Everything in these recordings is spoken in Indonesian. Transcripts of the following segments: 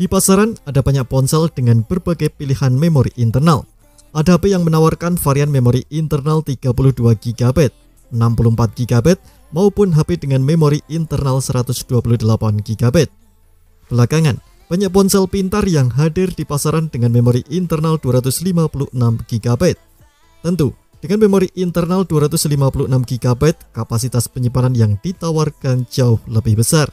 Di pasaran ada banyak ponsel dengan berbagai pilihan memori internal. Ada HP yang menawarkan varian memori internal 32 GB, 64 GB, maupun HP dengan memori internal 128 GB. Belakangan, banyak ponsel pintar yang hadir di pasaran dengan memori internal 256 GB. Tentu, dengan memori internal 256 GB, kapasitas penyimpanan yang ditawarkan jauh lebih besar.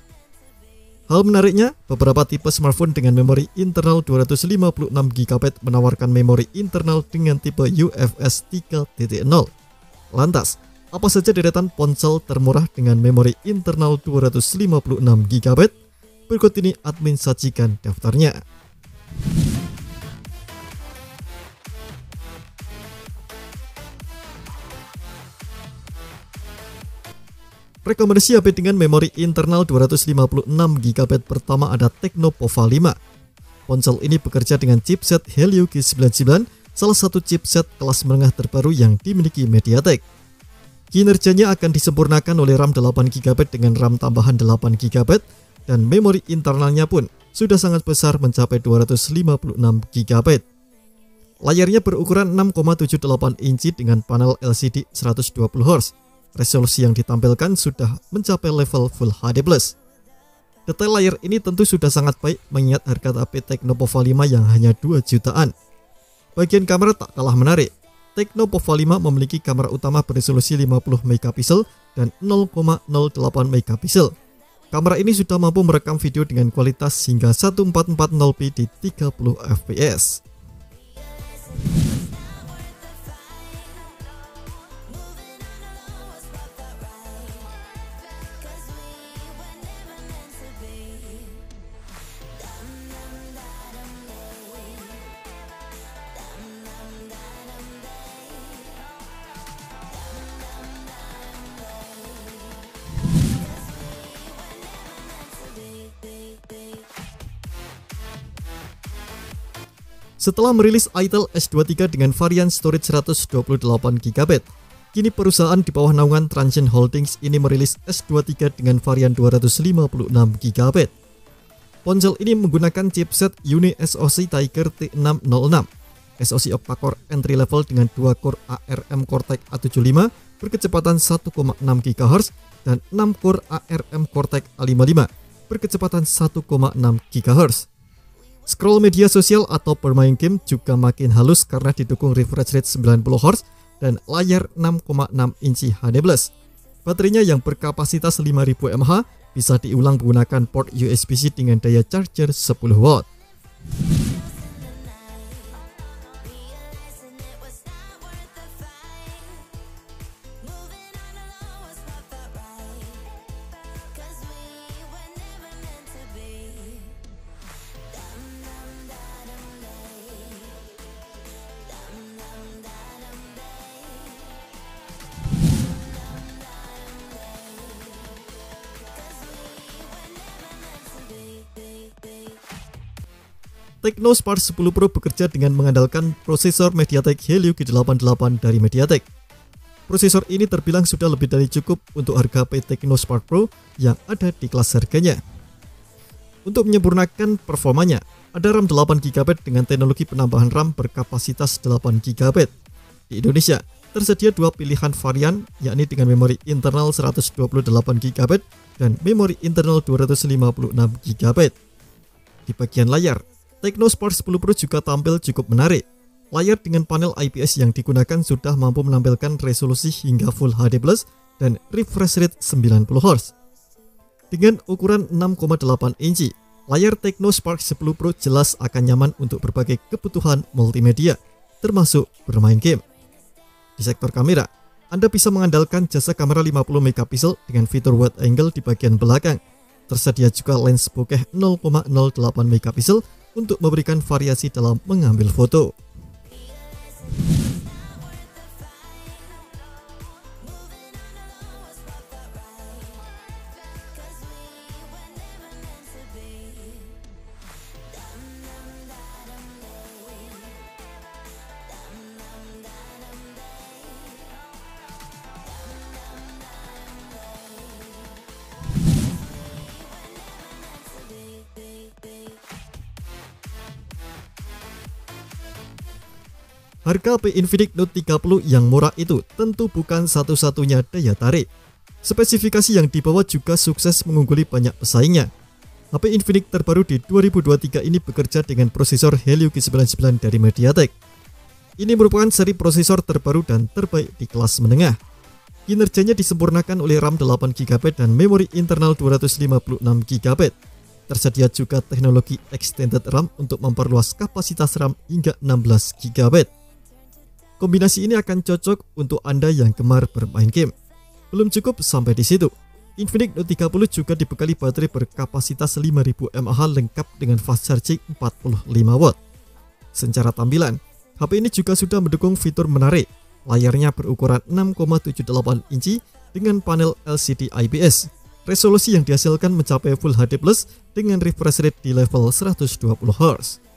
Hal menariknya, beberapa tipe smartphone dengan memori internal 256 GB menawarkan memori internal dengan tipe UFS 3.0. Lantas, apa saja deretan ponsel termurah dengan memori internal 256 GB? Berikut ini admin sajikan daftarnya. Rekomendasi HP dengan memori internal 256 GB pertama ada Tecno Pova 5. Ponsel ini bekerja dengan chipset Helio G99, salah satu chipset kelas menengah terbaru yang dimiliki MediaTek. Kinerjanya akan disempurnakan oleh RAM 8 GB dengan RAM tambahan 8 GB, dan memori internalnya pun sudah sangat besar mencapai 256 GB. Layarnya berukuran 6,78 inci dengan panel LCD 120 Hz. Resolusi yang ditampilkan sudah mencapai level Full HD+. Detail layar ini tentu sudah sangat baik mengingat harga HP Tecno Pova 5 yang hanya 2 jutaan. Bagian kamera tak kalah menarik. Tecno Pova 5 memiliki kamera utama beresolusi 50 MP dan 0,08 MP. Kamera ini sudah mampu merekam video dengan kualitas hingga 1440p di 30 fps. Setelah merilis Itel S23 dengan varian storage 128 GB, kini perusahaan di bawah naungan Transsion Holdings ini merilis S23 dengan varian 256 GB. Ponsel ini menggunakan chipset Uni SoC Tiger T606, SoC octa-core entry level dengan 2 core ARM Cortex A75 berkecepatan 1,6 GHz dan 6 core ARM Cortex A55 berkecepatan 1,6 GHz. Scroll media sosial atau bermain game juga makin halus karena didukung refresh rate 90 Hz dan layar 6,6 inci HD+. Baterainya yang berkapasitas 5000 mAh bisa diulang menggunakan port USB-C dengan daya charger 10 watt. Tecno Spark 10 Pro bekerja dengan mengandalkan prosesor MediaTek Helio G88 dari MediaTek. Prosesor ini terbilang sudah lebih dari cukup untuk harga HP Tecno Spark Pro yang ada di kelas harganya. Untuk menyempurnakan performanya, ada RAM 8 GB dengan teknologi penambahan RAM berkapasitas 8 GB. Di Indonesia, tersedia dua pilihan varian, yakni dengan memori internal 128 GB dan memori internal 256 GB. Di bagian layar, Tecno Spark 10 Pro juga tampil cukup menarik. Layar dengan panel IPS yang digunakan sudah mampu menampilkan resolusi hingga Full HD+ dan refresh rate 90 Hz. Dengan ukuran 6,8 inci, layar Tecno Spark 10 Pro jelas akan nyaman untuk berbagai kebutuhan multimedia, termasuk bermain game. Di sektor kamera, Anda bisa mengandalkan jasa kamera 50 MP dengan fitur wide angle di bagian belakang. Tersedia juga lens bokeh 0,08 MP untuk memberikan variasi dalam mengambil foto. Harga HP Infinix Note 30 yang murah itu tentu bukan satu-satunya daya tarik. Spesifikasi yang dibawa juga sukses mengungguli banyak pesaingnya. HP Infinix terbaru di 2023 ini bekerja dengan prosesor Helio G99 dari MediaTek. Ini merupakan seri prosesor terbaru dan terbaik di kelas menengah. Kinerjanya disempurnakan oleh RAM 8GB dan memori internal 256GB. Tersedia juga teknologi extended RAM untuk memperluas kapasitas RAM hingga 16GB. Kombinasi ini akan cocok untuk Anda yang gemar bermain game. Belum cukup sampai di situ. Infinix Note 30 juga dibekali baterai berkapasitas 5000 mAh lengkap dengan fast charging 45W. Secara tampilan, HP ini juga sudah mendukung fitur menarik. Layarnya berukuran 6,78 inci dengan panel LCD IPS. Resolusi yang dihasilkan mencapai Full HD Plus dengan refresh rate di level 120Hz.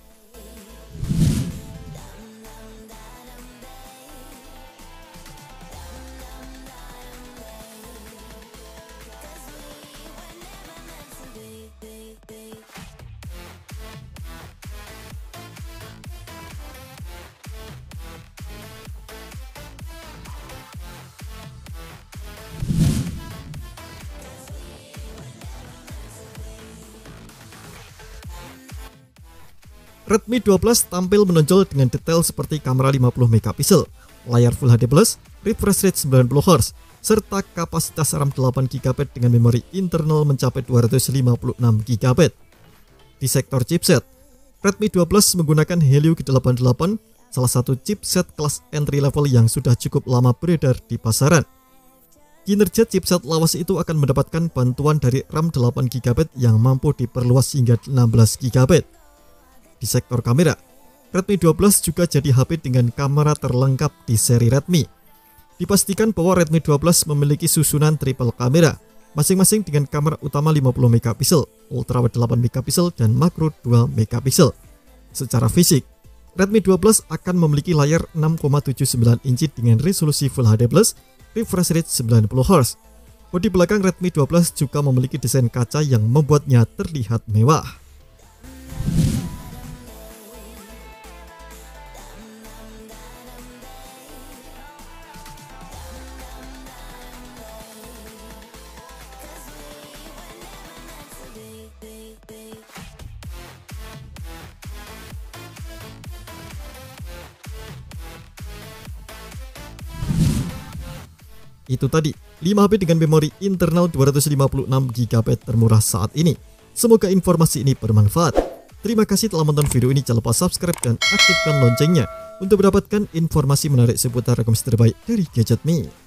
Redmi 12 tampil menonjol dengan detail seperti kamera 50MP, layar Full HD+, refresh rate 90Hz, serta kapasitas RAM 8GB dengan memori internal mencapai 256GB. Di sektor chipset, Redmi 12 menggunakan Helio G88, salah satu chipset kelas entry level yang sudah cukup lama beredar di pasaran. Kinerja chipset lawas itu akan mendapatkan bantuan dari RAM 8GB yang mampu diperluas hingga 16GB. Di sektor kamera, Redmi 12 juga jadi HP dengan kamera terlengkap di seri Redmi. Dipastikan bahwa Redmi 12 memiliki susunan triple kamera, masing-masing dengan kamera utama 50MP, ultrawide 8MP, dan makro 2MP. Secara fisik, Redmi 12 akan memiliki layar 6,79 inci dengan resolusi Full HD+, refresh rate 90Hz. Bodi belakang Redmi 12 juga memiliki desain kaca yang membuatnya terlihat mewah. Itu tadi 5 HP dengan memori internal 256GB termurah saat ini. Semoga informasi ini bermanfaat. Terima kasih telah menonton video ini. Jangan lupa subscribe dan aktifkan loncengnya untuk mendapatkan informasi menarik seputar rekomendasi terbaik dari Gadget Me.